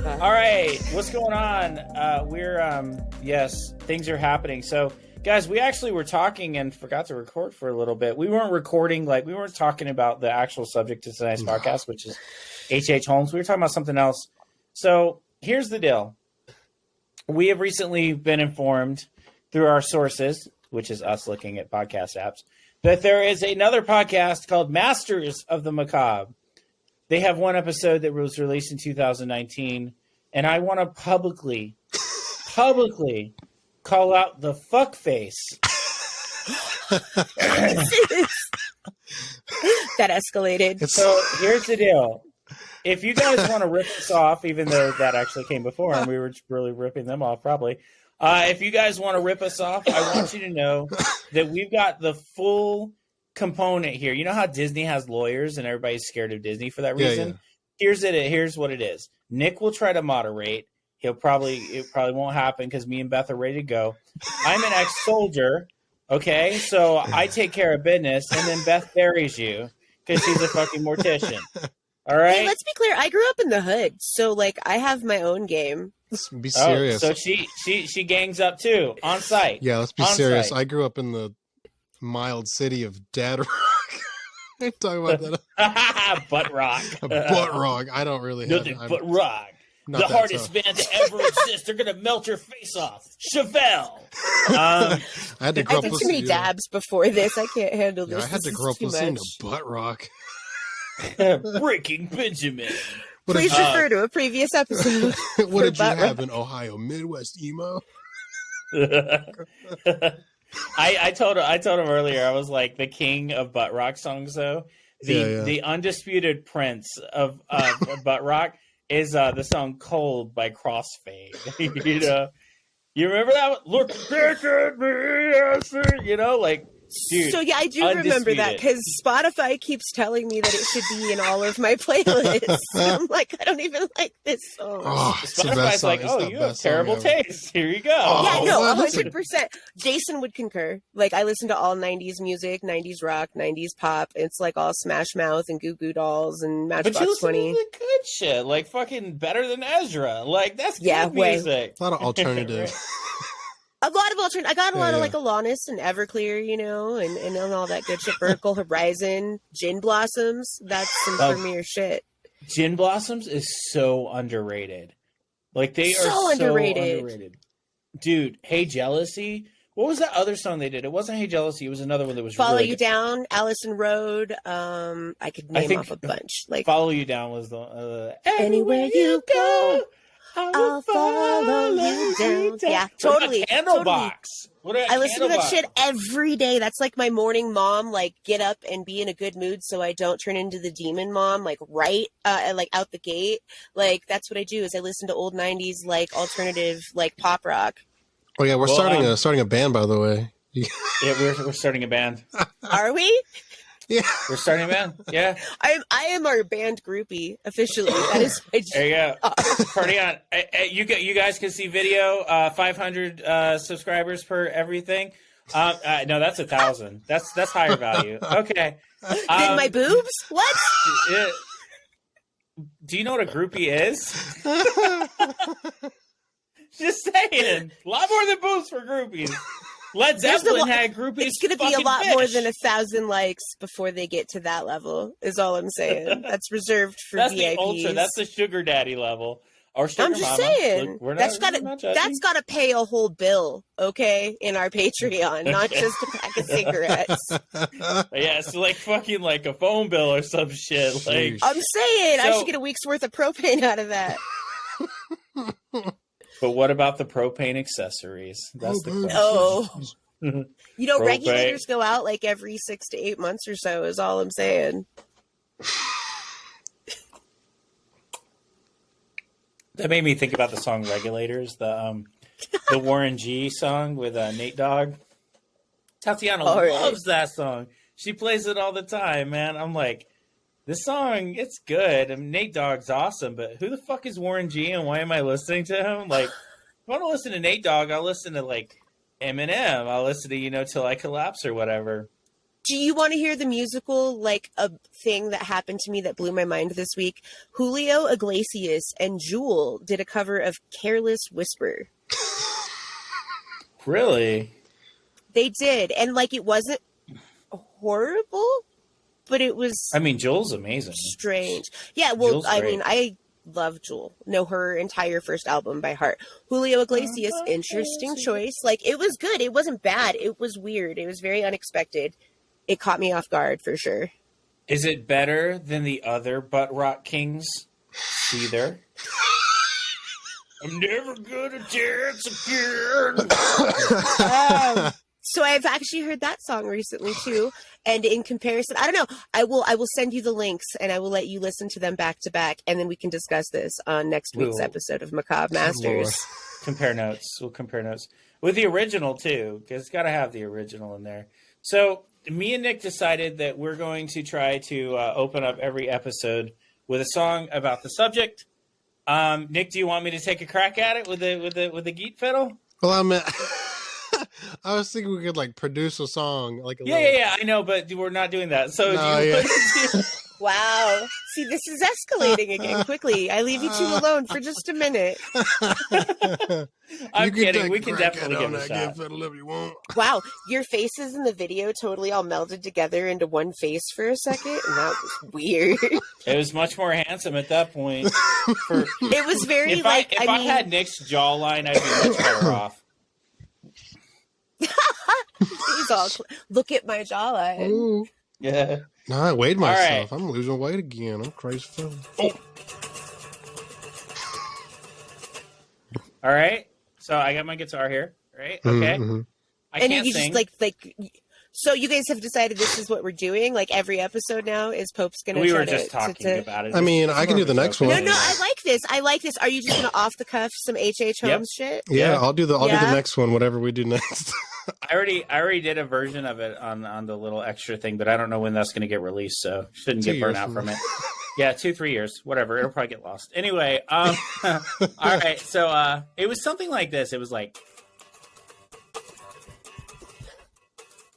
All right, what's going on? Yes, things are happening. So, guys, we actually were talking and forgot to record for a little bit. We weren't recording, we weren't talking about the actual subject of tonight's podcast, which is H.H. Holmes. We were talking about something else. So, here's the deal. We have recently been informed through our sources, which is us looking at podcast apps, that there is another podcast called Masters of the Macabre. They have one episode that was released in 2019, and I want to publicly call out the fuckface. That escalated. So here's the deal. If you guys want to rip us off, even though that actually came before, and we were really ripping them off probably. If you guys want to rip us off, I want you to know that we've got the full component here. You know how Disney has lawyers and everybody's scared of Disney for that reason? Yeah. Here's what it is. Nick will try to moderate. It probably won't happen because me and Beth are ready to go. I'm an ex-soldier, okay? So I take care of business, and then Beth buries you because she's a fucking mortician. All right? Hey, let's be clear. I grew up in the hood, so I have my own game. Let's be serious. So she gangs up too on site. Yeah, let's be serious. I grew up in the mild city of Dad Rock. I talk about that. Butt Rock. Butt Rock. I don't really have nothing but rock. The hardest band to ever exist. They're gonna melt your face off. Chevelle. I had to grow up too many dabs before this. I can't handle this. I had to grow up listening to Butt Rock. Breaking Benjamin. Please refer to a previous episode. What did you have in Ohio? Midwest emo? I told him earlier, I was like the king of butt rock songs though. The undisputed prince of butt rock is the song Cold by Crossfade. You remember that one? Look back at me, dude. So yeah, I do remember that because Spotify keeps telling me that it should be in all of my playlists. I'm like, I don't even like this song. Spotify's like, you have terrible taste. Here you go. Yeah, no, 100%. Jason would concur. I listen to all 90s music, 90s rock, 90s pop. It's all Smash Mouth and Goo Goo Dolls and Matchbox 20. But you listen to the good shit, fucking Better Than Ezra. That's good music. A lot of alternative. A lot of alternative. I got a lot of Alanis and Everclear, and all that good shit. Vertical Horizon, Gin Blossoms. That's some premier shit. Gin Blossoms is so underrated. They are so underrated. Dude, Hey Jealousy. What was that other song they did? It wasn't Hey Jealousy. It was another one that was Follow really You good. Down, Allison Road. I could name off a bunch. Follow You Down was the Anywhere You Go. I'll follow you down. Yeah, totally. Candlebox. I listen to that shit every day. That's my morning mom, get up and be in a good mood so I don't turn into the demon mom, out the gate. That's what I do is I listen to old 90s, alternative, pop rock. Oh, yeah, we're starting a band, by the way. Yeah, we're starting a band. Are we? Yeah, we're starting a band. Yeah, I am our band groupie officially. That is my job. There you go. Party on. You guys can see video. 500 subscribers per everything. No, that's 1,000. That's higher value. Okay. Then my boobs? What? Do you know what a groupie is? Just saying. A lot more than boobs for groupies. Led Zeppelin had groupies. It's going to be a lot more than 1,000 likes before they get to that level, is all I'm saying. That's reserved for VIPs. The ultra. That's the sugar daddy level. Or sugar I'm just mama. saying. Look, that's got to pay a whole bill, okay, in our Patreon, not just a pack of cigarettes. Yeah, it's fucking a phone bill or some shit. I'm saying, I should get a week's worth of propane out of that. But what about the propane accessories? That's the question. Oh. Regulators go out every 6 to 8 months or so is all I'm saying. That made me think about the song Regulators, the Warren G song with Nate Dogg. Tatiana loves that song. She plays it all the time, man. I'm like, this song, it's good. I mean, Nate Dogg's awesome, but who the fuck is Warren G and why am I listening to him? If I want to listen to Nate Dogg, I'll listen to Eminem. I'll listen to Till I Collapse or whatever. Do you want to hear the musical, like, a thing that happened to me that blew my mind this week? Julio Iglesias and Jewel did a cover of Careless Whisper. Really? They did. And, like, it wasn't horrible, but it was I mean, Joel's amazing. strange. Yeah, well, Jewel's I great. mean, I love Jewel. Know her entire first album by heart. Julio Iglesias, interesting choice. Like, it was good. It wasn't bad. It was weird. It was very unexpected. It caught me off guard, for sure. Is it better than the other Butt Rock Kings? Either. I'm never gonna dance again. So I've actually heard that song recently too, and in comparison, I don't know. I will send you the links, and I will let you listen to them back to back, and then we can discuss this on next week's episode of Macabre Masters. Compare notes. We'll compare notes with the original too, because it's got to have the original in there. So me and Nick decided that we're going to try to open up every episode with a song about the subject. Nick, do you want me to take a crack at it with the Geet fiddle? Well, I was thinking we could like produce a song, like a Yeah. I know, but we're not doing that. So Wow. See, this is escalating again quickly. I leave you two alone for just a minute. I'm kidding. We can definitely give it a shot. If you want. Wow, your faces in the video totally all melded together into one face for a second, and that was weird. It was much more handsome at that point. It was very if like I had Nick's jawline, I'd be much better off. He's all look at my jawline. Ooh. Yeah. No, I weighed myself. Right. I'm losing weight again. I'm crazy for All right. So I got my guitar here. Right. Okay. Mm-hmm. I And can't you sing. just like. So you guys have decided this is what we're doing. Like every episode now is Pope's gonna. We try were to, just talking about it. I mean, I can do the next one. No, I like this. I like this. Are you just gonna off the cuff some H.H. Holmes shit? Yeah, I'll do the Yeah. next one, whatever we do next. I already did a version of it on the little extra thing, but I don't know when that's going to get released, so shouldn't 2 get burnt years out from from it. Yeah, 2-3 years, whatever. It'll probably get lost. Anyway, all right. So it was something like this. It was like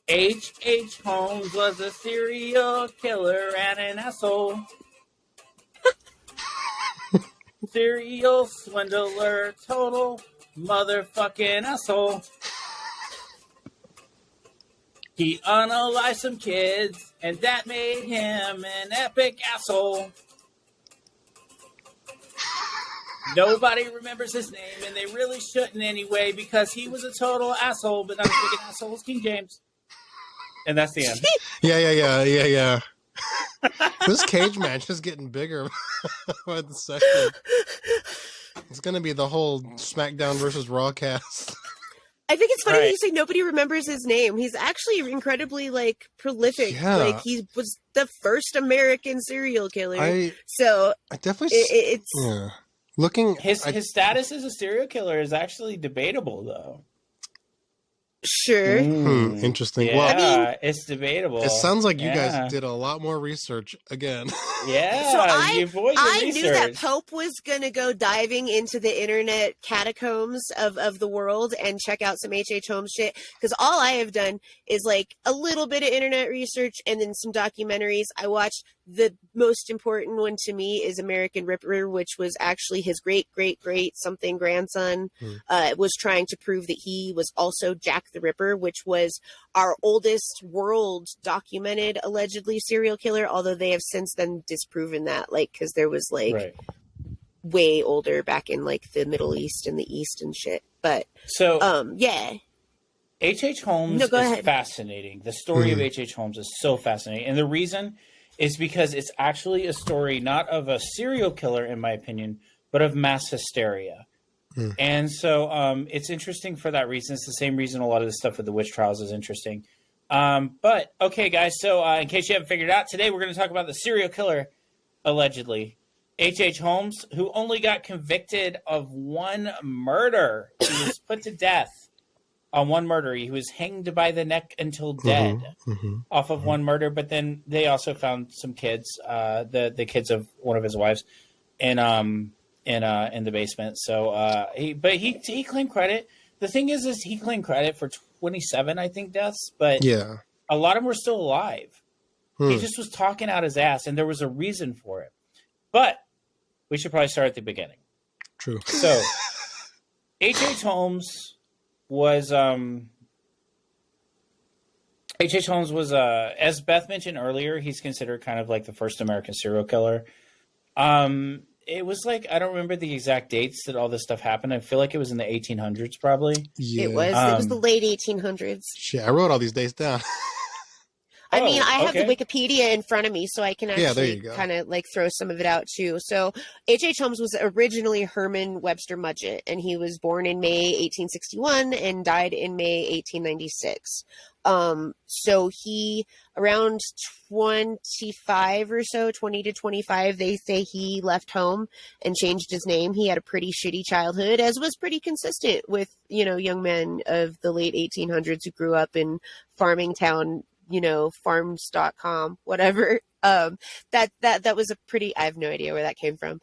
H.H. Holmes was a serial killer and an asshole. Serial swindler, total motherfucking asshole. He unalived some kids, and that made him an epic asshole. Nobody remembers his name, and they really shouldn't anyway, because he was a total asshole, but not as big an asshole as King James. And that's the end. Yeah. This cage match is getting bigger by the second. It's going to be the whole SmackDown versus Raw cast. I think it's funny that Right. you say nobody remembers his name. He's actually incredibly like prolific. Yeah. Like he was the first American serial killer. I So definitely. it's Yeah. Looking. His status as a serial killer is actually debatable, though. sure. Interesting. Yeah, Well, it's debatable. it sounds like you Yeah. guys did a lot more research again. Yeah, So I research. knew that Pope was gonna go diving into the internet catacombs of the world and check out some H.H. Holmes shit. Because all I have done is like a little bit of internet research and then some documentaries. I watched the most important one to me is American Ripper, which was actually his great something grandson was trying to prove that he was also Jack the Ripper, which was our oldest world documented allegedly serial killer, although they have since then disproven that, like, because there was like way older back in like the Middle East and the East and shit. But so yeah. H.H. Holmes is fascinating. The story of H.H. Holmes is so fascinating. And the reason is because it's actually a story not of a serial killer, in my opinion, but of mass hysteria. And so it's interesting for that reason. It's the same reason a lot of the stuff with the witch trials is interesting. But, okay, guys, so in case you haven't figured it out, today we're going to talk about the serial killer, allegedly, H.H. Holmes, who only got convicted of one murder. He was put to death on one murder. He was hanged by the neck until dead off of one murder. But then they also found some kids, the kids of one of his wives, in the basement. So he claimed credit. The thing is he claimed credit for 27, I think, deaths. But a lot of them were still alive. He Hmm. just was talking out his ass, and there was a reason for it. But we should probably start at the beginning. True. So, H.H. Holmes was H.H. Holmes was as Beth mentioned earlier, he's considered kind of like the first American serial killer. It was like, I don't remember the exact dates that all this stuff happened. I feel like it was in the 1800s, probably. Yeah. It was the late 1800s. Shit, I wrote all these dates down. I mean, I have okay. the Wikipedia in front of me, so I can Yeah, there you actually go. kind of like throw some of it out too. So H.H. Holmes was originally Herman Webster Mudgett, and he was born in May 1861 and died in May 1896. So he, around 25 or so, 20 to 25, they say he left home and changed his name. He had a pretty shitty childhood, as was pretty consistent with, you know, young men of the late 1800s who grew up in farming town, you know, farms.com, whatever. That was a pretty, I have no idea where that came from.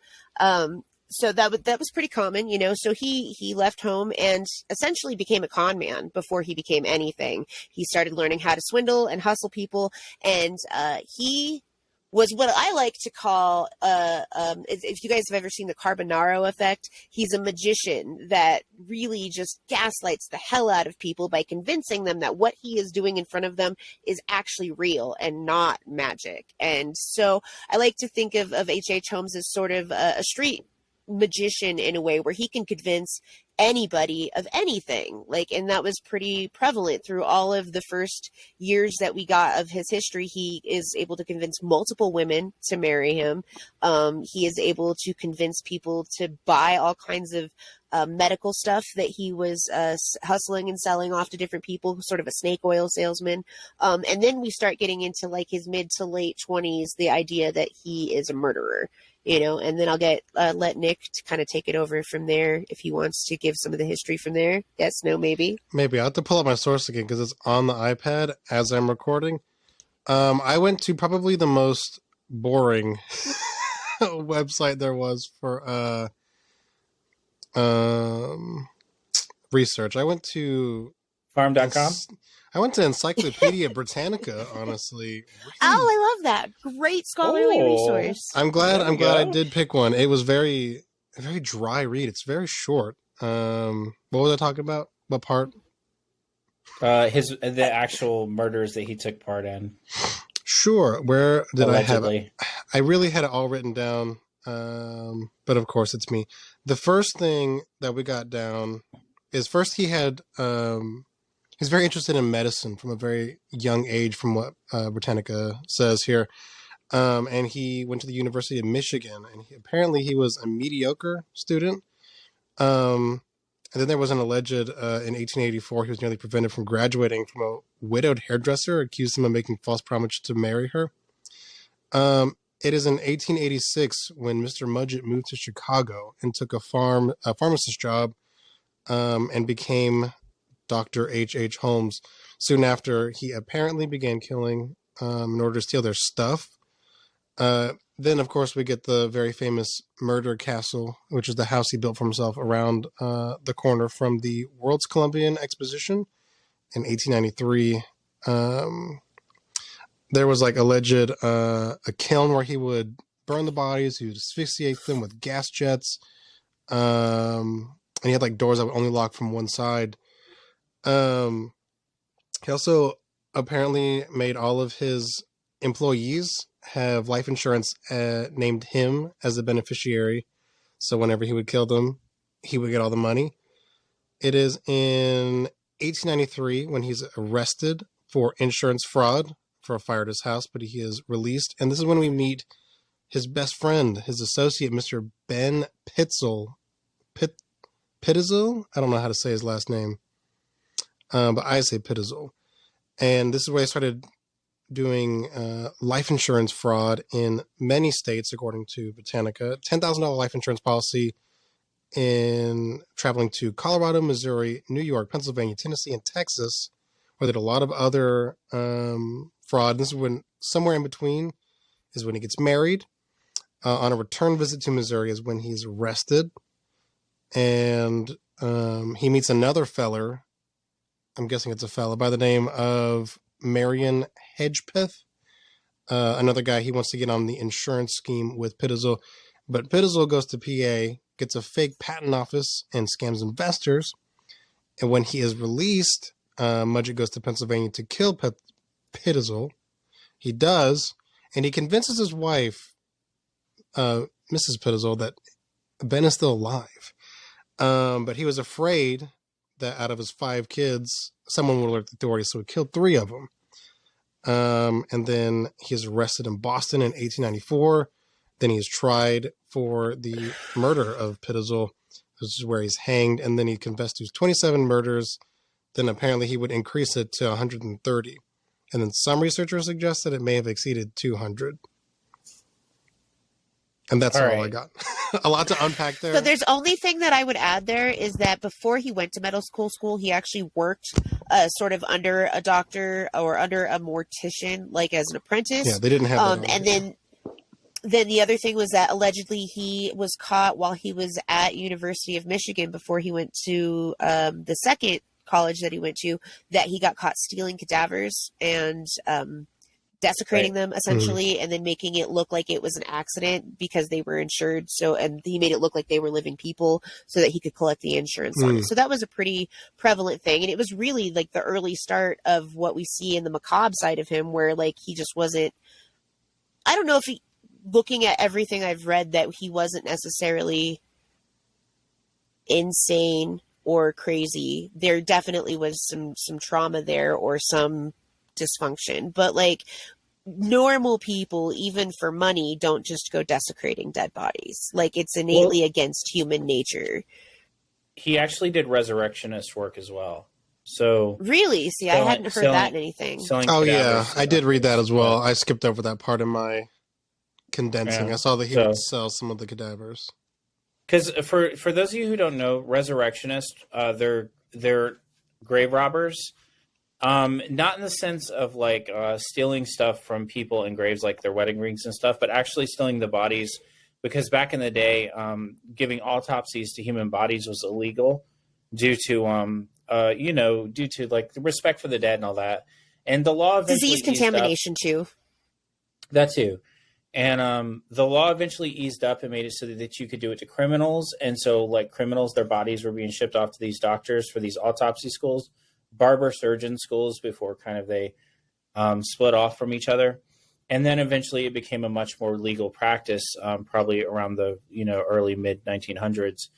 So that was pretty common, you know. So he left home and essentially became a con man before he became anything. He started learning how to swindle and hustle people, and he was what I like to call, if you guys have ever seen the Carbonaro effect, he's a magician that really just gaslights the hell out of people by convincing them that what he is doing in front of them is actually real and not magic. And so I like to think of H.H. Holmes as sort of a street magician in a way where he can convince anybody of anything, like, and that was pretty prevalent through all of the first years that we got of his history. He is able to convince multiple women to marry him. He is able to convince people to buy all kinds of medical stuff that he was hustling and selling off to different people, sort of a snake oil salesman. And then we start getting into like his mid to late 20s, the idea that he is a murderer. You know, and then I'll let Nick to kind of take it over from there if he wants to give some of the history from there. Yes, no, maybe. Maybe I'll have to pull up my source again because it's on the iPad as I'm recording. I went to probably the most boring website there was for research. I went to Farm.com? I went to Encyclopedia Britannica, honestly. Oh, I love that. Great scholarly resource. I'm glad I did pick one. It was a very dry read. It's very short. What was I talking about? What part? The actual murders that he took part in. Sure. Where did Allegedly. I have it? I really had it all written down. But of course it's me. The first thing that we got down is first he had he's very interested in medicine from a very young age, from what Britannica says here. And he went to the University of Michigan, and apparently he was a mediocre student. And then there was an alleged, in 1884, he was nearly prevented from graduating from a widowed hairdresser, accused him of making false promises to marry her. It is in 1886 when Mr. Mudgett moved to Chicago and took a pharmacist job, and became Dr. H.H. Holmes. Soon after, he apparently began killing in order to steal their stuff. Then, of course, we get the very famous Murder Castle, which is the house he built for himself around the corner from the World's Columbian Exposition in 1893. There was like alleged a kiln where he would burn the bodies, he would asphyxiate them with gas jets, and he had like doors that would only lock from one side. He also apparently made all of his employees have life insurance named him as the beneficiary. So whenever he would kill them, he would get all the money. It is in 1893 when he's arrested for insurance fraud for a fire at his house, but he is released. And this is when we meet his best friend, his associate, Mr. Ben Pitzel. Pitzel? I don't know how to say his last name. But I say Pitzel. And this is where I started doing life insurance fraud in many states, according to Britannica. $10,000 life insurance policy in traveling to Colorado, Missouri, New York, Pennsylvania, Tennessee, and Texas, where they did a lot of other fraud. This is when, somewhere in between, is when he gets married. On a return visit to Missouri is when he's arrested. And he meets another feller, I'm guessing it's a fella, by the name of Marion Hedgepeth. Another guy, he wants to get on the insurance scheme with Pittazel, but Pittazel goes to PA, gets a fake patent office, and scams investors. And when he is released, Mudgett goes to Pennsylvania to kill Pittazel. He does, and he convinces his wife, Mrs. Pittazel, that Ben is still alive. But he was afraid that out of his 5 kids, someone would alert the authorities, so he killed 3 of them. And then he is arrested in Boston in 1894. Then he is tried for the murder of Pittazel. This is where he's hanged. And then he confessed to 27 murders. Then apparently he would increase it to 130. And then some researchers suggest that it may have exceeded 200. And that's all I got. A lot to unpack there. So there's only thing that I would add there is that before he went to medical school, he actually worked sort of under a doctor or under a mortician, like as an apprentice. Yeah, they didn't have that. And then the other thing was that allegedly he was caught while he was at University of Michigan before he went to the second college that he went to, that he got caught stealing cadavers and desecrating them essentially, and then making it look like it was an accident because they were insured. So, and he made it look like they were living people so that he could collect the insurance on it. So that was a pretty prevalent thing. And it was really like the early start of what we see in the macabre side of him, where like he just wasn't, I don't know if he, looking at everything I've read, that he wasn't necessarily insane or crazy. There definitely was some trauma there or some dysfunction, but like normal people, even for money, don't just go desecrating dead bodies. Like it's innately against human nature. He actually did resurrectionist work as well. So really, see, I hadn't heard that in anything. Oh yeah, I did read that as well. I skipped over that part in my condensing. I saw that he would sell some of the cadavers. Because for those of you who don't know, resurrectionists, they're grave robbers. Not in the sense of like stealing stuff from people in graves, like their wedding rings and stuff, but actually stealing the bodies. Because back in the day, giving autopsies to human bodies was illegal due to due to like the respect for the dead and all that. And the law eventually disease contamination too. That too. And the law eventually eased up and made it so that you could do it to criminals. And so like criminals, their bodies were being shipped off to these doctors for these autopsy schools, barber surgeon schools, before kind of they split off from each other. And then eventually it became a much more legal practice, probably around the early mid 1900s.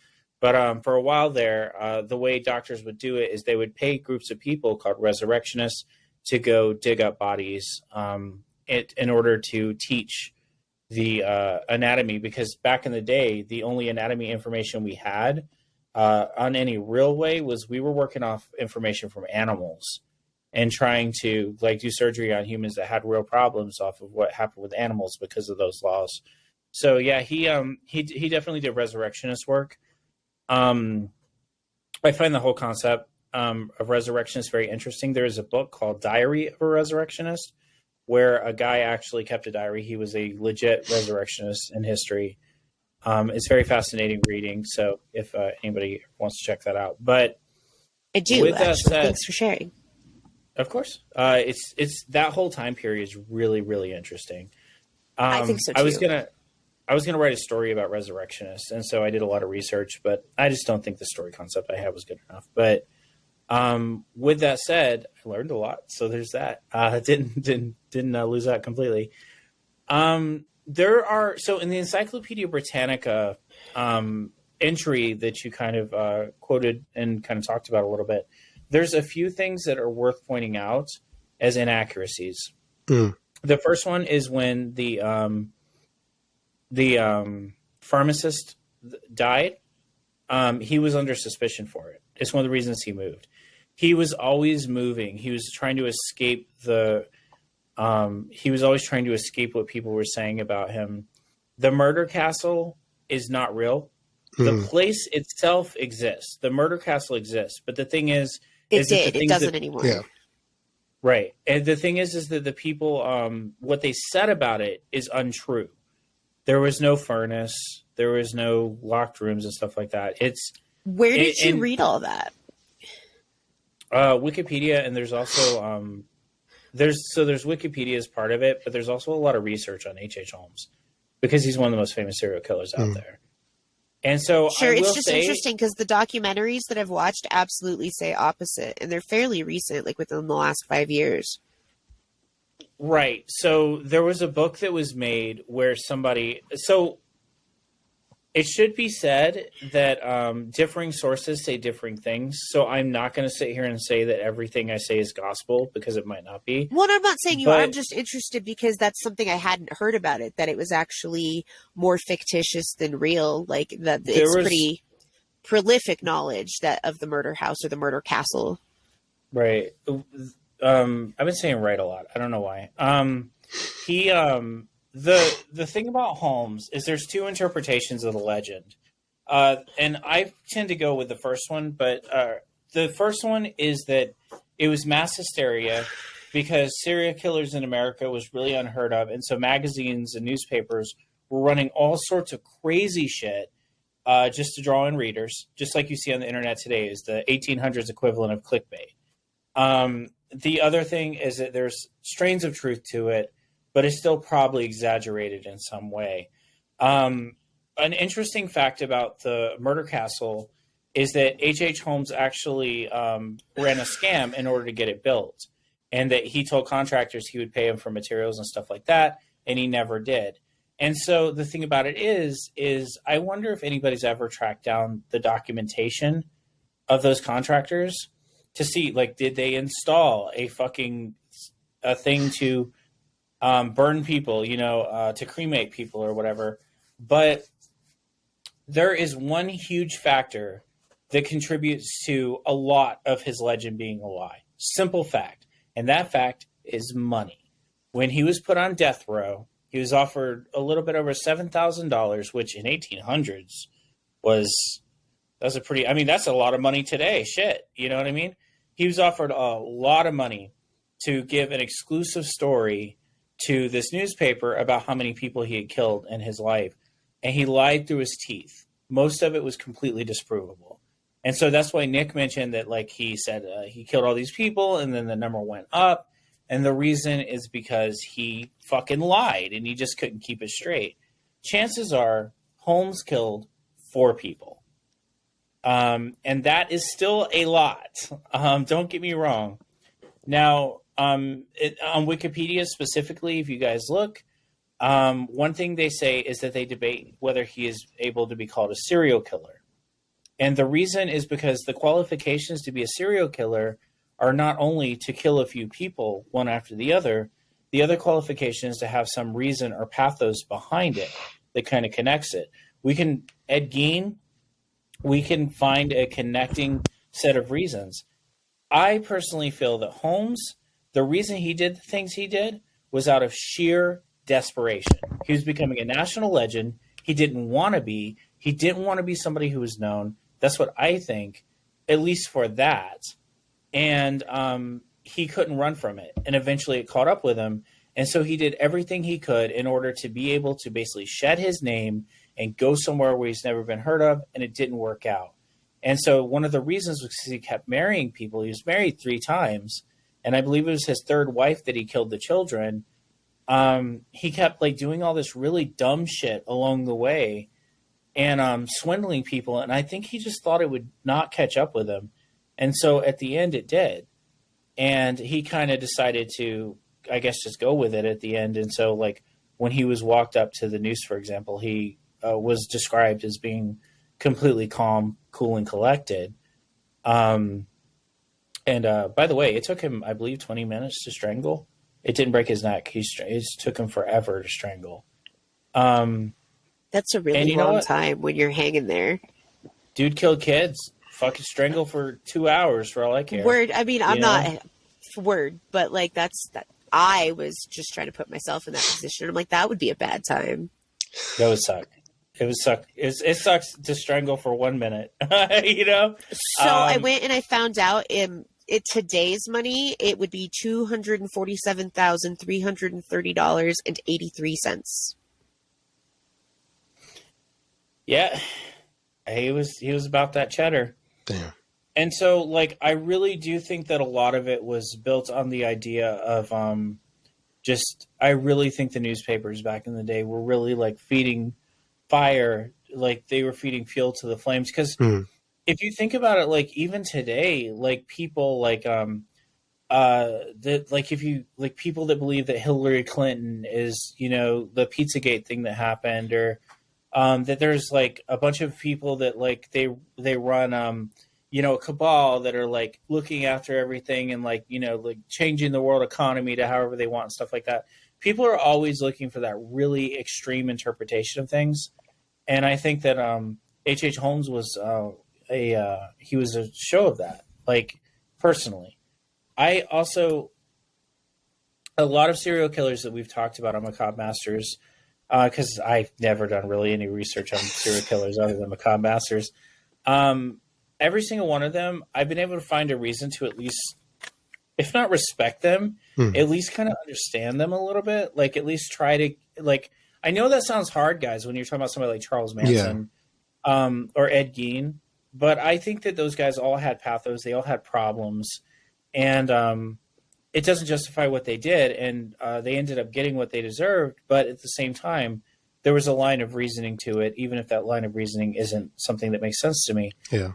But for a while there, the way doctors would do it is they would pay groups of people called resurrectionists to go dig up bodies in order to teach the anatomy, because back in the day, the only anatomy information we had on any real way was we were working off information from animals and trying to like do surgery on humans that had real problems off of what happened with animals because of those laws. So yeah, he definitely did resurrectionist work. I find the whole concept of resurrectionist very interesting. There is a book called Diary of a Resurrectionist, where a guy actually kept a diary. He was a legit resurrectionist in history. It's very fascinating reading. So if anybody wants to check that out, but I do. With that said, thanks for sharing. Of course, it's that whole time period is really, really interesting. I think so too. I was gonna write a story about resurrectionists, and so I did a lot of research, but I just don't think the story concept I had was good enough. But with that said, I learned a lot. So there's that. Didn't lose that completely. There are, so in the Encyclopedia Britannica entry that you kind of quoted and kind of talked about a little bit, there's a few things that are worth pointing out as inaccuracies. The first one is when the pharmacist died. He was under suspicion for it. It's one of the reasons he moved. He was always moving. He was trying to escape he was always trying to escape what people were saying about him. The murder castle is not real. The place itself exists. The murder castle exists. But the thing is, it doesn't anymore. Yeah. Right. And the thing is that the people, what they said about it is untrue. There was no furnace. There was no locked rooms and stuff like that. Where did you read all that? Wikipedia, and there's also there's Wikipedia as part of it, but there's also a lot of research on H.H. Holmes because he's one of the most famous serial killers out there. And so Sure, I will it's just say, interesting because the documentaries that I've watched absolutely say opposite, and they're fairly recent, like within the last 5 years. right. So there was a book that was made where somebody, so it should be said that differing sources say differing things. So I'm not going to sit here and say that everything I say is gospel because it might not be. Well, I'm not saying you are. But I'm just interested because that's something I hadn't heard about it, that it was actually more fictitious than real. Like that, it's pretty prolific knowledge that of the murder house or the murder castle. right. I've been saying right a lot. I don't know why. He the thing about Holmes is there's two interpretations of the legend. And I tend to go with the first one, but the first one is that it was mass hysteria because serial killers in America was really unheard of, and so magazines and newspapers were running all sorts of crazy shit just to draw in readers, just like you see on the internet today is the 1800s equivalent of clickbait. The other thing is that there's strains of truth to it, but it's still probably exaggerated in some way. An interesting fact about the murder castle is that H.H. Holmes actually ran a scam in order to get it built, and that he told contractors he would pay them for materials and stuff like that, and he never did. And so the thing about it is I wonder if anybody's ever tracked down the documentation of those contractors to see, like, did they install a thing to burn people, to cremate people or whatever. But there is one huge factor that contributes to a lot of his legend being a lie. Simple fact. And that fact is money. When he was put on death row, he was offered a little bit over $7,000, which in 1800s that's a lot of money today. Shit. You know what I mean? He was offered a lot of money to give an exclusive story to this newspaper about how many people he had killed in his life. And he lied through his teeth. Most of it was completely disprovable. And so that's why Nick mentioned that, like, he said he killed all these people and then the number went up. And the reason is because he fucking lied and he just couldn't keep it straight. Chances are Holmes killed 4 people. And that is still a lot. Don't get me wrong. Now, on Wikipedia specifically, if you guys look, one thing they say is that they debate whether he is able to be called a serial killer. And the reason is because the qualifications to be a serial killer are not only to kill a few people one after the other qualification is to have some reason or pathos behind it that kind of connects it. Ed Gein, we can find a connecting set of reasons. I personally feel that Holmes, the reason he did the things he did was out of sheer desperation. He was becoming a national legend. He didn't want to be. He didn't want to be somebody who was known. That's what I think, at least for that. And he couldn't run from it. And eventually it caught up with him. And so he did everything he could in order to be able to basically shed his name and go somewhere where he's never been heard of. And it didn't work out. And so one of the reasons was because he kept marrying people. He was married 3 times. And I believe it was his 3rd wife that he killed the children. He kept doing all this really dumb shit along the way and swindling people. And I think he just thought it would not catch up with him. And so at the end it did. And he kind of decided to, I guess, just go with it at the end. And so when he was walked up to the noose, for example, he was described as being completely calm, cool, and collected. And by the way, it took him, I believe, 20 minutes to strangle. It didn't break his neck. It took him forever to strangle. That's a really long time when you're hanging there. Dude killed kids. Fucking strangle for 2 hours for all I care. Word. I mean, I'm not word, but that's that. I was just trying to put myself in that position. I'm like, that would be a bad time. That would suck. It would suck. It sucks to strangle for 1 minute. So I went and I found out today's money, it would be $247,330.83. Yeah, he was about that cheddar. Damn. And so, like, I really do think that a lot of it was built on the idea of just. I really think the newspapers back in the day were really like feeding fire, like they were feeding fuel to the flames. Because Hmm. if you think about it, like even today, like people like that like if you like people that believe that Hillary Clinton is, you know, the Pizzagate thing that happened, or that there's like a bunch of people that like they run you know, a cabal that are like looking after everything and like, you know, like changing the world economy to however they want and stuff like that. People are always looking for that really extreme interpretation of things, and I think that H. Holmes was he was a show of that. Like personally, I also a lot of serial killers that we've talked about on Macabre Masters, because I've never done really any research on serial killers other than Macabre Masters. Um, every single one of them, I've been able to find a reason to at least, if not respect them, Hmm. at least kind of understand them a little bit. Like at least try to like. I know that sounds hard, guys, when you're talking about somebody like Charles Yeah. Manson, or Ed Gein, but I think that those guys all had pathos. They all had problems, and it doesn't justify what they did, and they ended up getting what they deserved. But at the same time, there was a line of reasoning to it, even if that line of reasoning isn't something that makes sense to me. Yeah.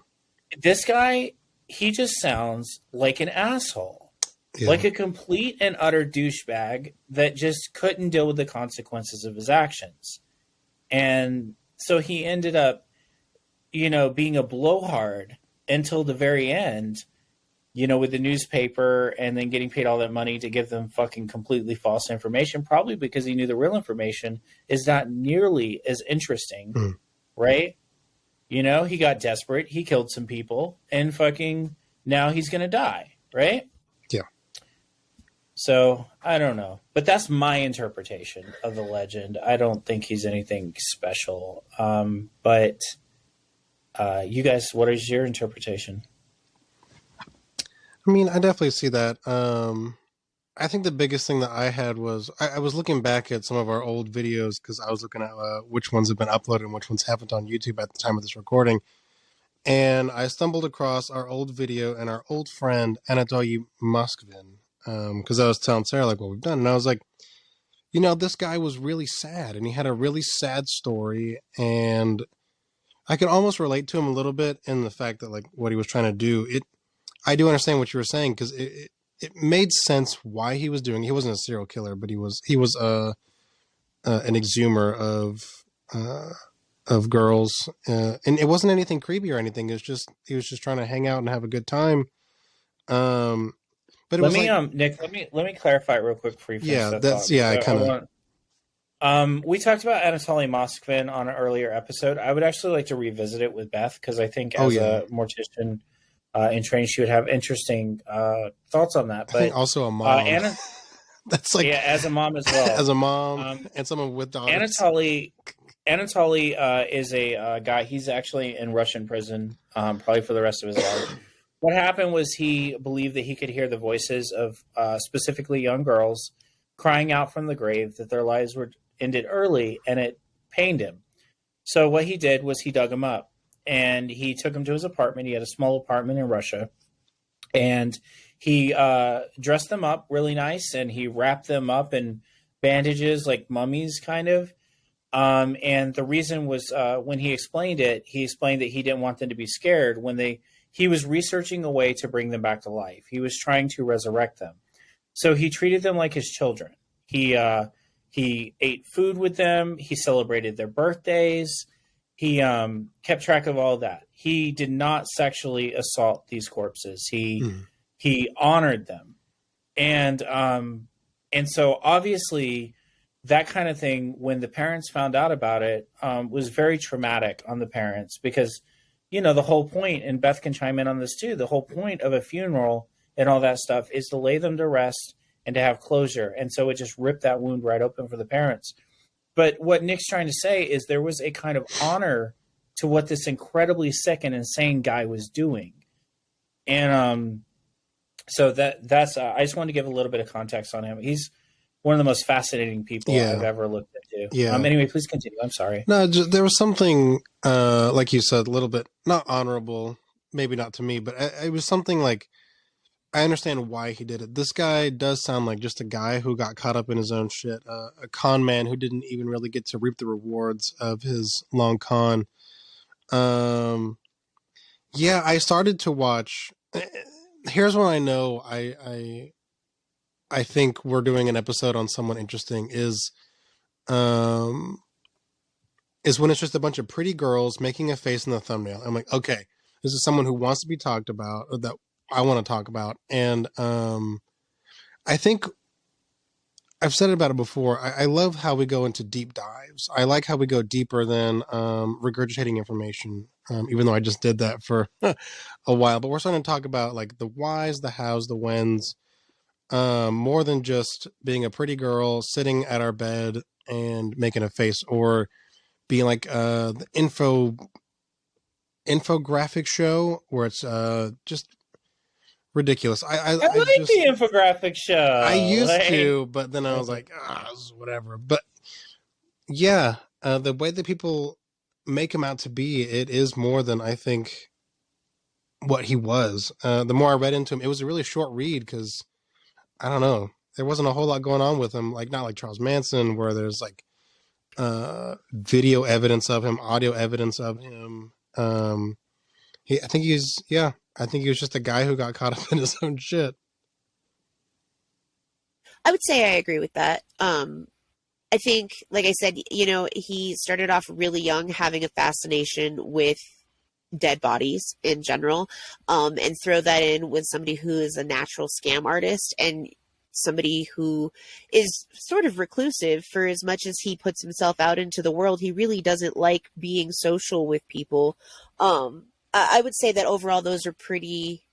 This guy, he just sounds like an asshole, Yeah. like a complete and utter douchebag that just couldn't deal with the consequences of his actions. And so he ended up, you know, being a blowhard until the very end, you know, with the newspaper, and then getting paid all that money to give them fucking completely false information, probably because he knew the real information is not nearly as interesting, Mm. right? You know, he got desperate, he killed some people, and fucking now he's gonna die, right? Yeah. So I don't know, but that's my interpretation of the legend. I don't think he's anything special, but you guys, what is your interpretation? I mean, I definitely see that. I think the biggest thing that I had was I was looking back at some of our old videos because I was looking at which ones have been uploaded and which ones haven't on YouTube at the time of this recording. And I stumbled across our old video and our old friend Anatoly Moskvin, because I was telling Sarah like what we've done, and I was like, you know, this guy was really sad, and he had a really sad story, and I could almost relate to him a little bit in the fact that like what he was trying to do. I do understand what you were saying because it made sense why he was doing. He wasn't a serial killer, but he was an exhumer of girls, and it wasn't anything creepy or anything. It's just he was just trying to hang out and have a good time. But it Let was me, like, Nick. Let me clarify it real quick before you finish yeah, that that's thought. yeah. I I kind of want. We talked about Anatoly Moskvin on an earlier episode. I would actually like to revisit it with Beth because I think Oh, as yeah. a mortician in training, she would have interesting thoughts on that. I think But also a mom. Anna, That's like yeah, as a mom as well. as a mom Um, and someone with daughters. Anatoly is a guy. He's actually in Russian prison, probably for the rest of his life. What happened was he believed that he could hear the voices of specifically young girls crying out from the grave that their lives were ended early, and it pained him. So what he did was he dug them up, and he took them to his apartment. He had a small apartment in Russia, and he dressed them up really nice, and he wrapped them up in bandages like mummies, kind of. And the reason was when he explained it, he explained that he didn't want them to be scared when he was researching a way to bring them back to life. He was trying to resurrect them. So he treated them like his children. He ate food with them. He celebrated their birthdays. He kept track of all that. He did not sexually assault these corpses. He honored them, and so obviously that kind of thing, when the parents found out about it, was very traumatic on the parents because, you know, the whole point, and Beth can chime in on this too, the whole point of a funeral and all that stuff is to lay them to rest and to have closure. And so it just ripped that wound right open for the parents. But what Nick's trying to say is there was a kind of honor to what this incredibly sick and insane guy was doing. And so that's I just wanted to give a little bit of context on him. He's one of the most fascinating people I've ever looked into. Yeah. Anyway, please continue. I'm sorry. No, there was something, like you said, a little bit not honorable, maybe not to me, but it was something like, I understand why he did it. This guy does sound like just a guy who got caught up in his own shit, a con man who didn't even really get to reap the rewards of his long con. Um, yeah, I started to watch. Here's when I know I think we're doing an episode on someone interesting um is when it's just a bunch of pretty girls making a face in the thumbnail. I'm like, okay, this is someone who wants to be talked about, or that I want to talk about. And I think I've said about it before. I love how we go into deep dives. I like how we go deeper than regurgitating information, even though I just did that for a while. But we're starting to talk about like the whys, the hows, the whens, more than just being a pretty girl sitting at our bed and making a face, or being like the infographic show where it's just ridiculous. I I like just the infographic I show. used Like, to, but then I was like, this is whatever. But yeah, the way that people make him out to be, it is more than I think what he was. The more I read into him, it was a really short read because I don't know, there wasn't a whole lot going on with him. Like not like Charles Manson, where there's like video evidence of him, audio evidence of him. I think I think he was just a guy who got caught up in his own shit. I would say I agree with that. I think, like I said, he started off really young, having a fascination with dead bodies in general, and throw that in with somebody who is a natural scam artist and somebody who is sort of reclusive. For as much as he puts himself out into the world, he really doesn't like being social with people. I would say that overall those are pretty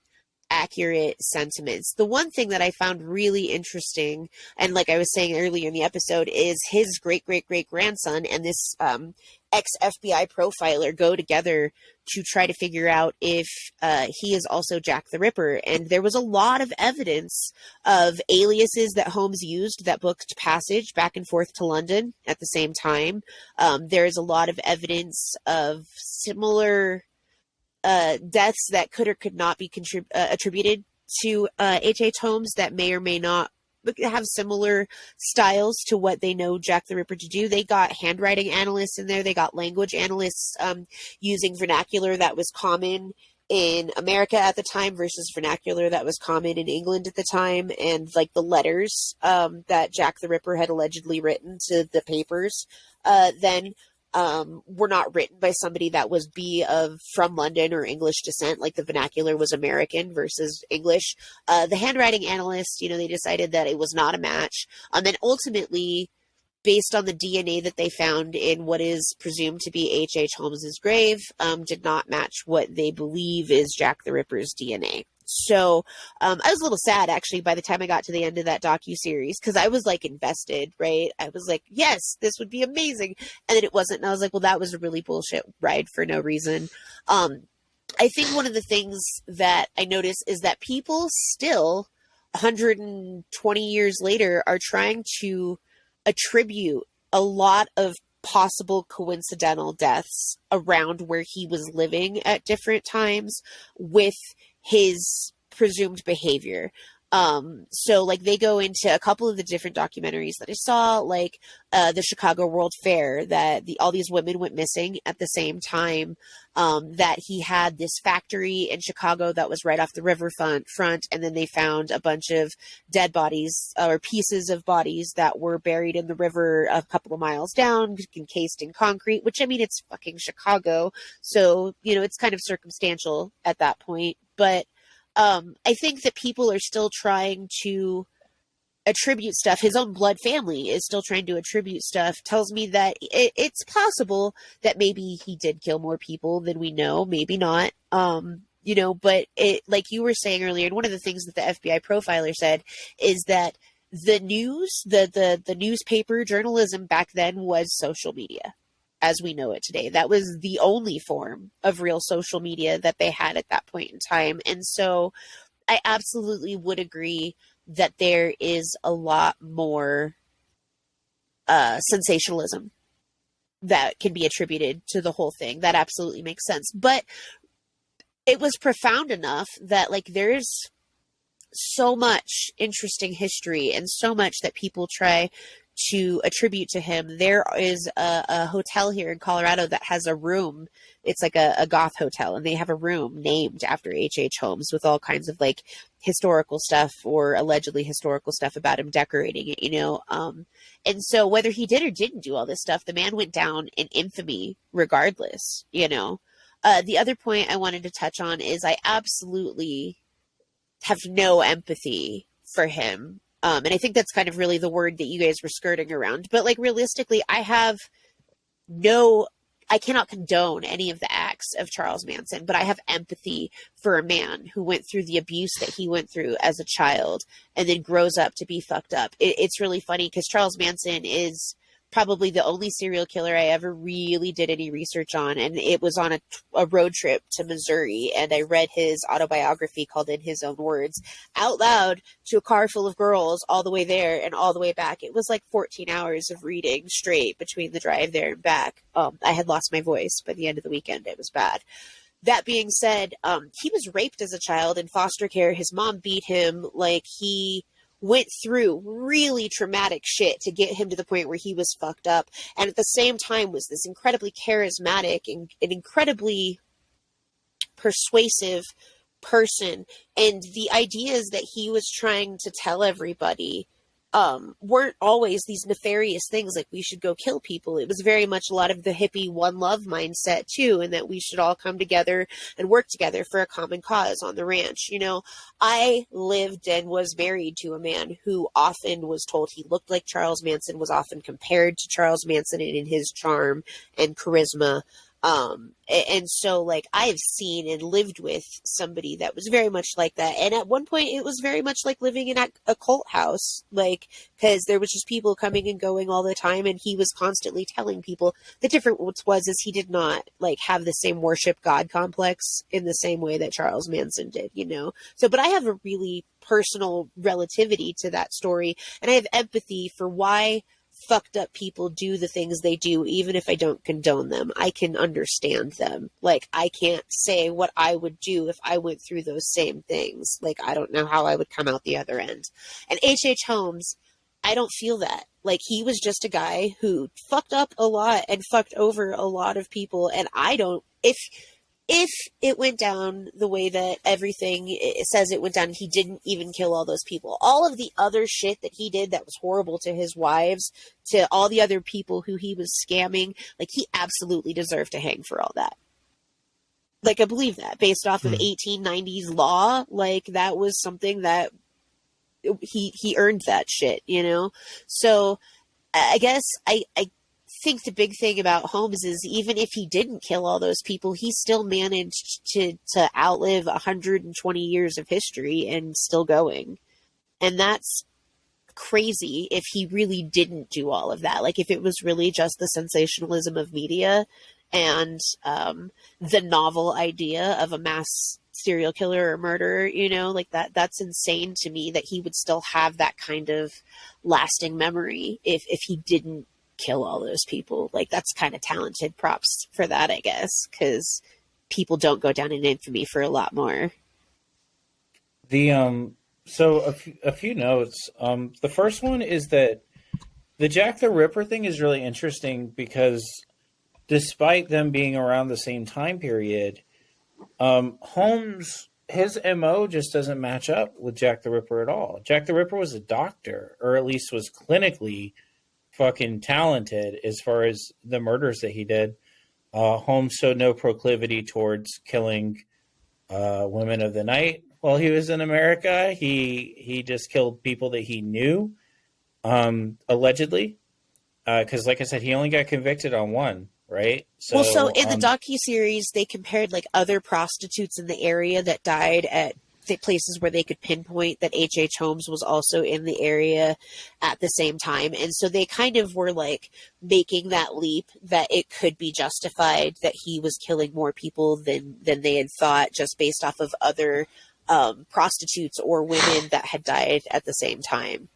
accurate sentiments. The one thing that I found really interesting, and like I was saying earlier in the episode, is his great great great grandson and this ex FBI profiler go together to try to figure out if he is also Jack the Ripper. And there was a lot of evidence of aliases that Holmes used that booked passage back and forth to London at the same time. There is a lot of evidence of similar deaths that could or could not be attributed to H.H. Holmes that may or may not have similar styles to what they know Jack the Ripper to do. They got handwriting analysts in there. They got language analysts using vernacular that was common in America at the time versus vernacular that was common in England at the time. And like the letters that Jack the Ripper had allegedly written to the papers then were not written by somebody that was from London or English descent. Like the vernacular was American versus English. The handwriting analysts, they decided that it was not a match. And ultimately, based on the DNA that they found in what is presumed to be H.H. Holmes's grave, did not match what they believe is Jack the Ripper's DNA. So I was a little sad, actually, by the time I got to the end of that docuseries, because I was like invested, right? I was like, yes, this would be amazing. And then it wasn't. And I was like, well, that was a really bullshit ride for no reason. I think one of the things that I notice is that people still, 120 years later, are trying to attribute a lot of possible coincidental deaths around where he was living at different times with his presumed behavior. So like they go into a couple of the different documentaries that I saw, like the Chicago World Fair, that all these women went missing at the same time, that he had this factory in Chicago that was right off the riverfront, and then they found a bunch of dead bodies or pieces of bodies that were buried in the river a couple of miles down, encased in concrete, which, I mean, it's fucking Chicago. So, it's kind of circumstantial at that point. But I think that people are still trying to attribute stuff. His own blood family is still trying to attribute stuff. Tells me that it's possible that maybe he did kill more people than we know. Maybe not. But it, like you were saying earlier, and one of the things that the FBI profiler said is that the news, the newspaper journalism back then was social media as we know it today. That was the only form of real social media that they had at that point in time. And so I absolutely would agree that there is a lot more sensationalism that can be attributed to the whole thing. That absolutely makes sense. But it was profound enough that like there's so much interesting history and so much that people try to attribute to him. There is a hotel here in Colorado that has a room. It's like a goth hotel, and they have a room named after H.H. Holmes with all kinds of like historical stuff or allegedly historical stuff about him decorating it, you know? And so whether he did or didn't do all this stuff, the man went down in infamy regardless, you know? The other point I wanted to touch on is I absolutely have no empathy for him. And I think that's kind of really the word that you guys were skirting around. But like realistically, I cannot condone any of the acts of Charles Manson, but I have empathy for a man who went through the abuse that he went through as a child and then grows up to be fucked up. It's really funny because Charles Manson is probably the only serial killer I ever really did any research on. And it was on a road trip to Missouri. And I read his autobiography called In His Own Words out loud to a car full of girls all the way there and all the way back. It was like 14 hours of reading straight between the drive there and back. I had lost my voice by the end of the weekend. It was bad. That being said, he was raped as a child in foster care. His mom beat him. Like he went through really traumatic shit to get him to the point where he was fucked up. And at the same time was this incredibly charismatic and incredibly persuasive person. And the ideas that he was trying to tell everybody weren't always these nefarious things like we should go kill people. It was very much a lot of the hippie one love mindset too, and that we should all come together and work together for a common cause on the ranch. You know, I lived and was married to a man who often was told he looked like Charles Manson, was often compared to Charles Manson in his charm and charisma. And so like I've seen and lived with somebody that was very much like that. And at one point it was very much like living in a cult house, like, cause there was just people coming and going all the time. And he was constantly telling people the difference was, is he did not like have the same worship God complex in the same way that Charles Manson did, you know? So, but I have a really personal relativity to that story. And I have empathy for why fucked up people do the things they do, even if I don't condone them. I can understand them. Like, I can't say what I would do if I went through those same things. Like, I don't know how I would come out the other end. And H.H. Holmes, I don't feel that. Like, he was just a guy who fucked up a lot and fucked over a lot of people. And I don't, if it went down the way that everything it says it went down, he didn't even kill all those people. All of the other shit that he did that was horrible to his wives, to all the other people who he was scamming, like he absolutely deserved to hang for all that. Like I believe that based off of 1890s law, like that was something that he earned that shit, you know? So I guess I think the big thing about Holmes is even if he didn't kill all those people, he still managed to outlive 120 years of history and still going. And that's crazy if he really didn't do all of that. Like if it was really just the sensationalism of media and the novel idea of a mass serial killer or murderer, you know, like that's insane to me that he would still have that kind of lasting memory if he didn't kill all those people. Like that's kind of talented. Props for that, I guess, because people don't go down in infamy for a lot more. The so a few notes. The first one is that the Jack the Ripper thing is really interesting because despite them being around the same time period, Holmes, his MO just doesn't match up with Jack the Ripper at all. Jack the Ripper was a doctor, or at least was clinically fucking talented as far as the murders that he did. Holmes showed no proclivity towards killing women of the night while he was in America. He just killed people that he knew, allegedly, because like I said, he only got convicted on one, right? So in the docuseries, they compared like other prostitutes in the area that died at the places where they could pinpoint that H.H. Holmes was also in the area at the same time. And so they kind of were like making that leap that it could be justified that he was killing more people than they had thought, just based off of other prostitutes or women that had died at the same time.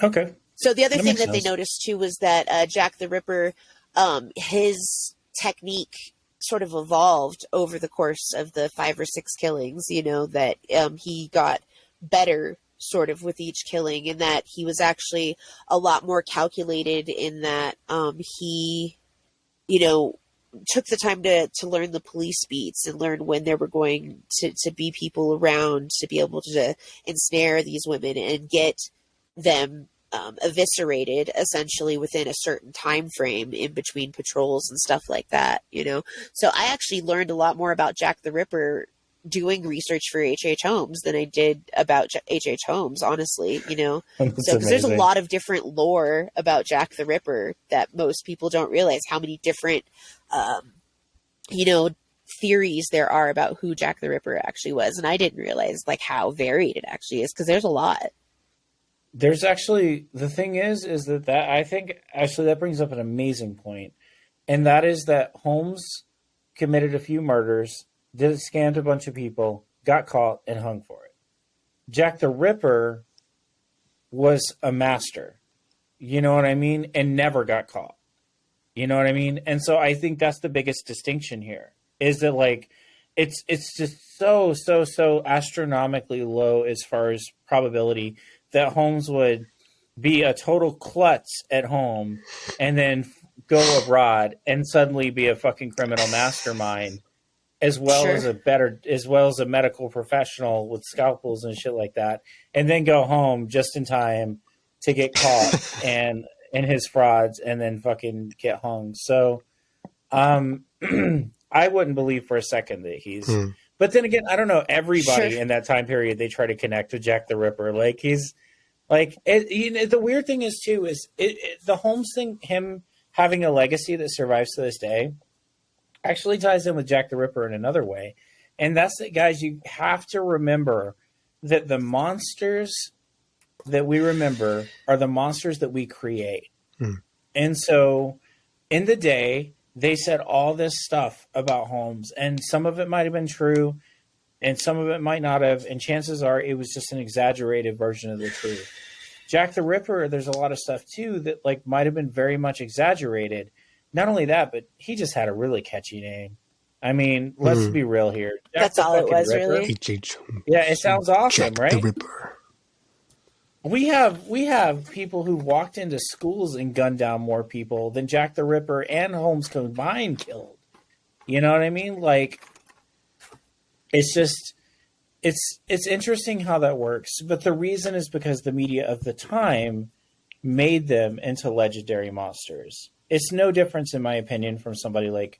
Okay. So the other thing that they noticed too was that Jack the Ripper, his technique sort of evolved over the course of the 5 or 6 killings, you know, that he got better sort of with each killing, and that he was actually a lot more calculated in that he, you know, took the time to learn the police beats and learn when there were going to be people around to be able to ensnare these women and get them eviscerated essentially within a certain time frame in between patrols and stuff like that, you know. So I actually learned a lot more about Jack the Ripper doing research for H.H. Holmes than I did about H.H. Holmes, honestly, you know. So because there's a lot of different lore about Jack the Ripper that most people don't realize how many different you know, theories there are about who Jack the Ripper actually was, and I didn't realize like how varied it actually is, because there's a lot. There's actually, the thing is that I think actually that brings up an amazing point, and that is that Holmes committed a few murders, scammed a bunch of people, got caught, and hung for it. Jack the Ripper was a master, you know what I mean, and never got caught. You know what I mean? And so I think that's the biggest distinction here, is that like it's just so astronomically low as far as probability that Holmes would be a total klutz at home and then go abroad and suddenly be a fucking criminal mastermind, as well as a medical professional with scalpels and shit like that, and then go home just in time to get caught and his frauds and then fucking get hung. So I wouldn't believe for a second that he's but then again, I don't know, everybody in that time period, they try to connect with Jack the Ripper. Like he's like you know, the weird thing is too is the Holmes thing, him having a legacy that survives to this day, actually ties in with Jack the Ripper in another way. And that's that, guys, you have to remember that the monsters that we remember are the monsters that we create. And so in the day, they said all this stuff about Holmes, and some of it might have been true and some of it might not have. And chances are it was just an exaggerated version of the truth. Jack the Ripper, there's a lot of stuff too that like might have been very much exaggerated. Not only that, but he just had a really catchy name. I mean, let's be real here. That's all it was, Ripper. really. Yeah, it sounds awesome, Jack right? the Ripper. We have people who walked into schools and gunned down more people than Jack the Ripper and Holmes combined killed. You know what I mean? Like, it's just, it's interesting how that works. But the reason is because the media of the time made them into legendary monsters. It's no difference, in my opinion, from somebody like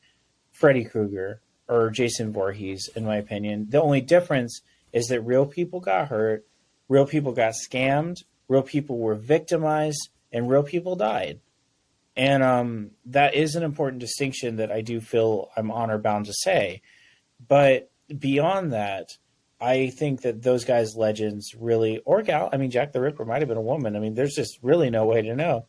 Freddy Krueger or Jason Voorhees, in my opinion. The only difference is that real people got hurt, real people got scammed, real people were victimized, and real people died. And that is an important distinction that I do feel I'm honor bound to say. But beyond that, I think that those guys' legends really, or gal, I mean, Jack the Ripper might have been a woman. I mean, there's just really no way to know.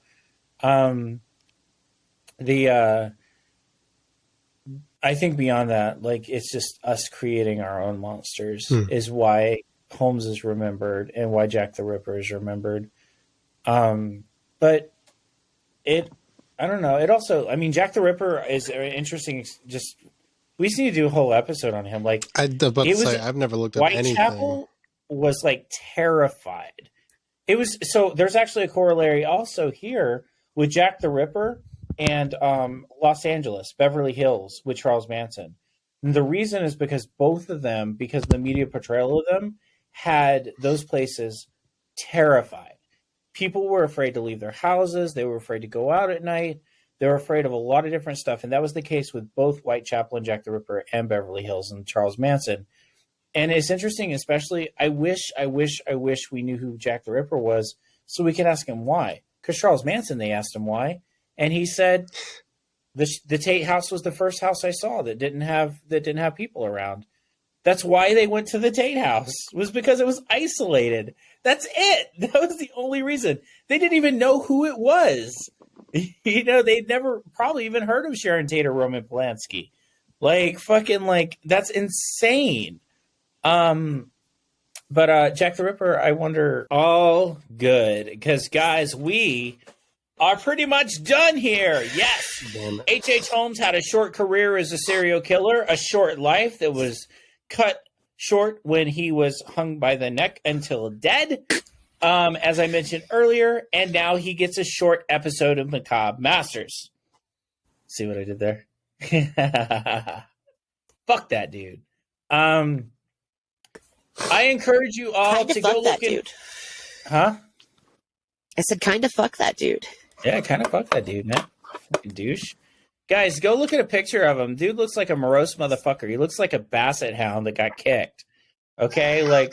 I think beyond that, like, it's just us creating our own monsters is why Holmes is remembered and why Jack the Ripper is remembered. But I don't know. It also, I mean, Jack the Ripper is interesting. Just, we just need to do a whole episode on him. Like, I've never looked up anything. Whitechapel was like terrified. It was, so there's actually a corollary also here with Jack the Ripper and Los Angeles, Beverly Hills with Charles Manson. And the reason is because both of them, because the media portrayal of them, had those places terrified. People were afraid to leave their houses. They were afraid to go out at night. They were afraid of a lot of different stuff. And that was the case with both Whitechapel and Jack the Ripper and Beverly Hills and Charles Manson. And it's interesting, especially, I wish we knew who Jack the Ripper was so we could ask him why. Because Charles Manson, they asked him why. And he said, the Tate house was the first house I saw that didn't have people around. That's why they went to the Tate house, was because it was isolated. That's it. That was the only reason. They didn't even know who it was. You know, they'd never probably even heard of Sharon Tate or Roman Polanski. Like, fucking, like, that's insane. But Jack the Ripper, I wonder, all good. Because, guys, we are pretty much done here. Yes. Damn it. H.H. Holmes had a short career as a serial killer, a short life that was cut short when he was hung by the neck until dead, as I mentioned earlier, and now he gets a short episode of Macabre Masters. See what I did there? Fuck that dude. I encourage you all Kinda to fuck go that look at... dude. Huh? I said, kind of fuck that dude. Yeah, kind of fuck that dude, man. Fucking douche. Guys, go look at a picture of him. Dude looks like a morose motherfucker. He looks like a basset hound that got kicked. Okay? Like,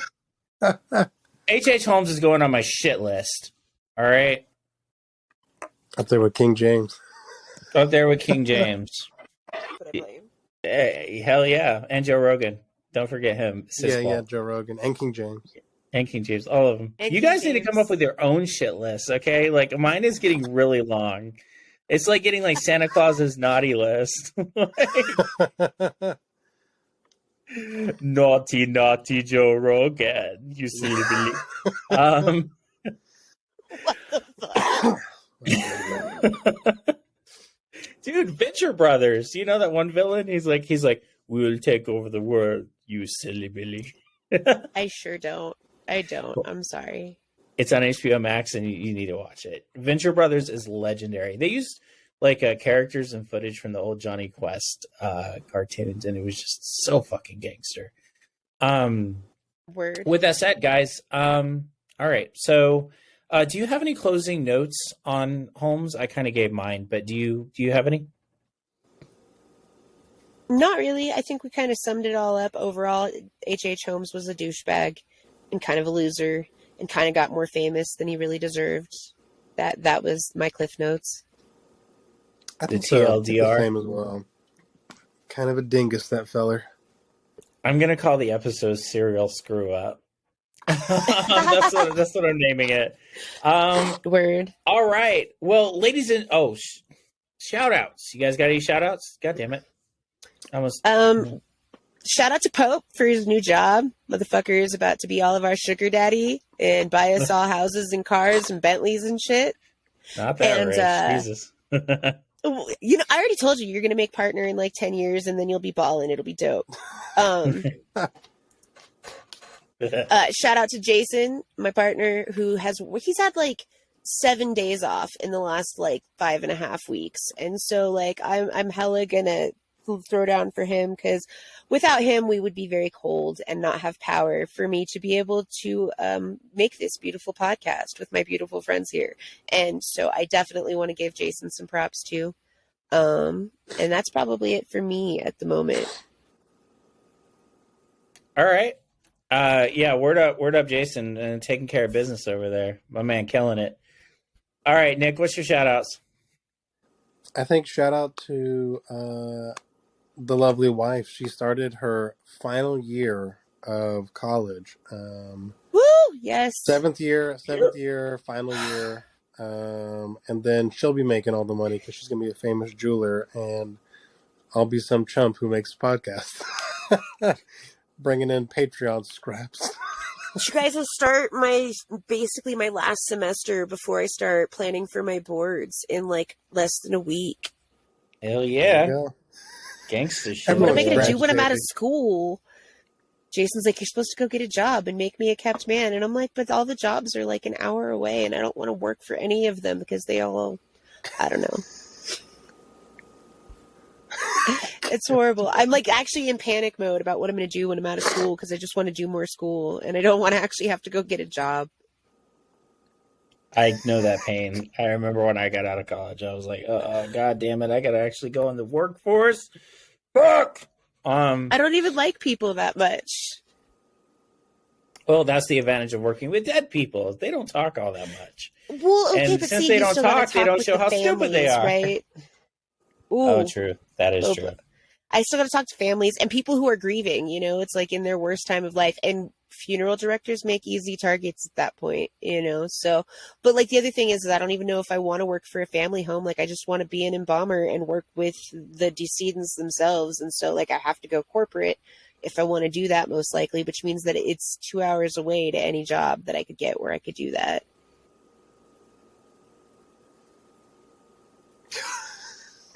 H.H. Holmes is going on my shit list. All right? Up there with King James. Up there with King James. But I blame. Hey, hell yeah. And Joe Rogan. Don't forget him. Yeah, Joe Rogan and King James. And King James, all of them. And you King guys need to James. come up with your own shit list, okay? Like, mine is getting really long. It's like getting like Santa Claus's naughty list. Naughty, naughty Joe Rogan. You see the What the fuck? Dude, Venture Brothers. You know that one villain? He's like, we'll take over the world, you silly Billy. I sure don't. I don't. I'm sorry. It's on HBO Max, and you need to watch it. Venture Brothers is legendary. They used like characters and footage from the old Johnny Quest cartoons, and it was just so fucking gangster. Word. With that said, guys, all right. So, do you have any closing notes on Holmes? I kind of gave mine, but do you have any? Not really. I think we kind of summed it all up. Overall, H.H. Holmes was a douchebag and kind of a loser and kind of got more famous than he really deserved. That was my cliff notes. I think The so. TLDR. The same as well. Kind of a dingus, that feller. I'm gonna call the episode "Serial Screw Up." that's what I'm naming it. Word. All right. Well, ladies and shout outs. You guys got any shout outs? God damn it. Shout out to Pope for his new job. Motherfucker is about to be all of our sugar daddy and buy us all houses and cars and Bentleys and shit. Not that And, rich. Jesus. You know, I already told you you're gonna make partner in like 10 years and then you'll be balling. It'll be dope. Shout out to Jason, my partner, he's had like 7 days off in the last like 5.5 weeks. And so like I'm hella gonna throw down for him, because without him we would be very cold and not have power for me to be able to make this beautiful podcast with my beautiful friends here. And so I definitely want to give Jason some props too. And that's probably it for me at the moment. All right. Yeah, word up, Jason, taking care of business over there. My man killing it. All right, Nick, what's your shout outs? I think shout out to the lovely wife. She started her final year of college. Woo! Yes. Seventh year, final year. And then she'll be making all the money because she's going to be a famous jeweler, and I'll be some chump who makes podcasts. Bringing in Patreon scraps. You guys will start my last semester before I start planning for my boards in like less than a week. Hell yeah. There you go. Gangsta shit. What am I going to Right, do when I'm out of baby. school? Jason's like, you're supposed to go get a job and make me a kept man. And I'm like, but all the jobs are like an hour away and I don't want to work for any of them because they all, I don't know. It's horrible. I'm like actually in panic mode about what I'm going to do when I'm out of school because I just want to do more school and I don't want to actually have to go get a job. I know that pain. I remember when I got out of college, I was like, God damn it, I got to actually go in the workforce. Fuck! I don't even like people that much. Well, that's the advantage of working with dead people. They don't talk all that much. Well, okay, And but since see, they you don't still gotta talk, they don't with show the how stupid they families, are. right? Ooh. Oh, true. That is Oh, true. I still got to talk to families and people who are grieving, you know, it's like in their worst time of life, and funeral directors make easy targets at that point, you know? So, but like the other thing is I don't even know if I want to work for a family home. Like I just want to be an embalmer and work with the decedents themselves. And so like I have to go corporate if I want to do that most likely, which means that it's 2 hours away to any job that I could get where I could do that.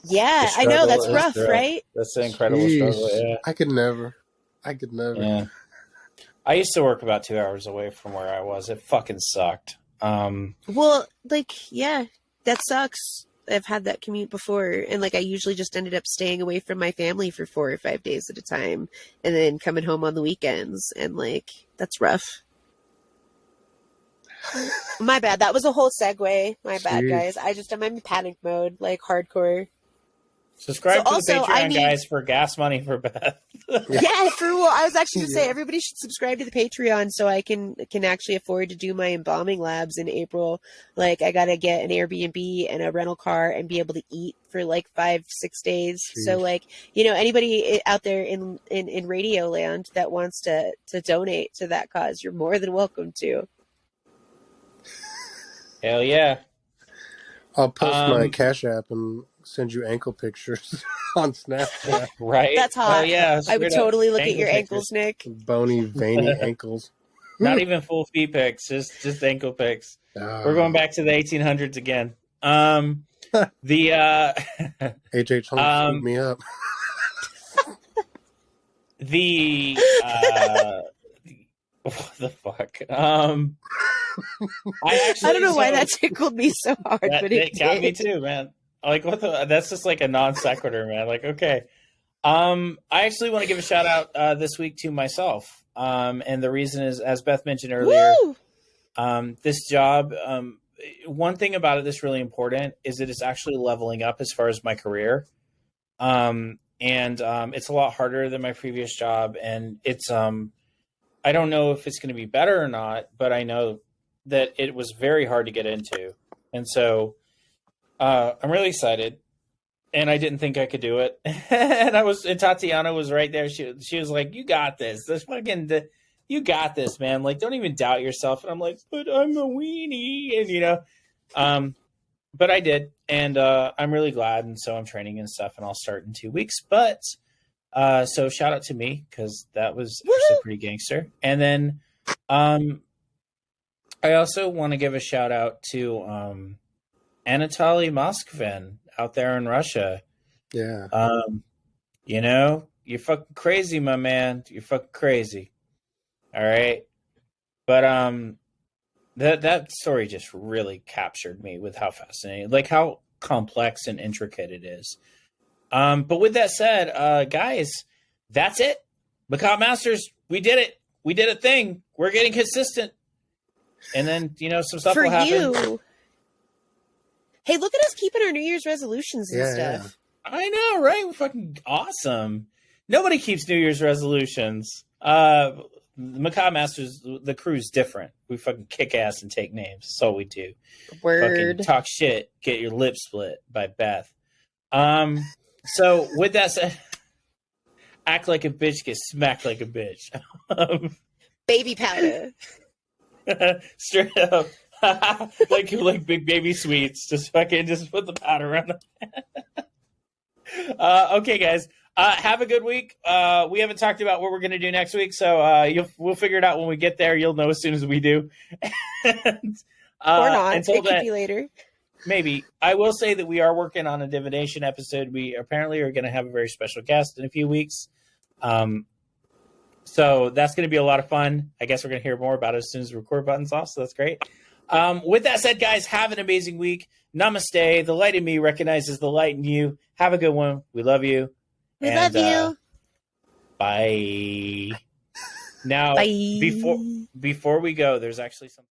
Yeah, The I know, struggle that's is rough, real. right? That's an incredible struggle. Jeez. Yeah. I could never. Yeah. I used to work about 2 hours away from where I was. It fucking sucked. Well, like, yeah, that sucks. I've had that commute before, and like I usually just ended up staying away from my family for 4 or 5 days at a time, and then coming home on the weekends, and like that's rough. My bad. That was a whole segue. My bad, Jeez. guys. I'm in panic mode, like hardcore. So Subscribe to the also, I Patreon, need, guys, for gas money for Beth. yeah, for real. I was actually gonna say Yeah. everybody should subscribe to the Patreon so I can actually afford to do my embalming labs in April. Like I gotta get an Airbnb and a rental car and be able to eat for like 5-6 days. So Jeez. like, anybody out there in Radio Land that wants to donate to that cause, you're more than welcome to. Hell yeah. I'll post my Cash App and send you ankle pictures on Snapchat. Right? That's Hell hot. yeah. I would Straight up totally look at ankle your pictures. ankles, Nick. Bony, veiny ankles. Not even full feet pics, just ankle pics. Ah. We're going back to the 1800s again. The H.H. Holmes scooped me up. the what the fuck? I don't know why that tickled me so hard, but it got did. me too, man. Like what the? That's just like a non sequitur, man. Like okay. I actually want to give a shout out this week to myself. And the reason is, as Beth mentioned earlier, this job. One thing about it that's really important is that it's actually leveling up as far as my career. And it's a lot harder than my previous job, and it's I don't know if it's going to be better or not, but I know that it was very hard to get into, and so I'm really excited. And I didn't think I could do it, and Tatiana was right there. She was like, "You got this. You got this, man. Like, don't even doubt yourself." And I'm like, "But I'm a weenie," and but I did, and I'm really glad. And so I'm training and stuff, and I'll start in 2 weeks. But so shout out to me because that was actually pretty gangster. And then I also want to give a shout out to Anatoly Moskvin out there in Russia. Yeah. You're fucking crazy, my man. You're fucking crazy. All right. But that story just really captured me with how fascinating, like how complex and intricate it is. But with that said, guys, that's it. Macabre Masters, we did it. We did a thing. We're getting consistent. And then, some stuff will happen. You. Hey, look at us keeping our New Year's resolutions and stuff. Yeah. I know, right? We're fucking awesome. Nobody keeps New Year's resolutions. Macabre Masters, the crew's different. We fucking kick ass and take names. That's all we do. Word. Fucking talk shit, get your lip split by Beth. So with that said, act like a bitch, get smacked like a bitch. Baby powder. Straight up. like big baby sweets. Just put the powder on them. Okay, guys. Have a good week. We haven't talked about what we're going to do next week, so we'll figure it out when we get there. You'll know as soon as we do. And, or not. Until it could be later. Maybe. I will say that we are working on a divination episode. We apparently are going to have a very special guest in a few weeks. So that's going to be a lot of fun. I guess we're going to hear more about it as soon as the record button's off, so that's great. With that said, guys, have an amazing week. Namaste. The light in me recognizes the light in you. Have a good one. We love you. We love you. Bye. Now, Bye. before we go, there's actually something.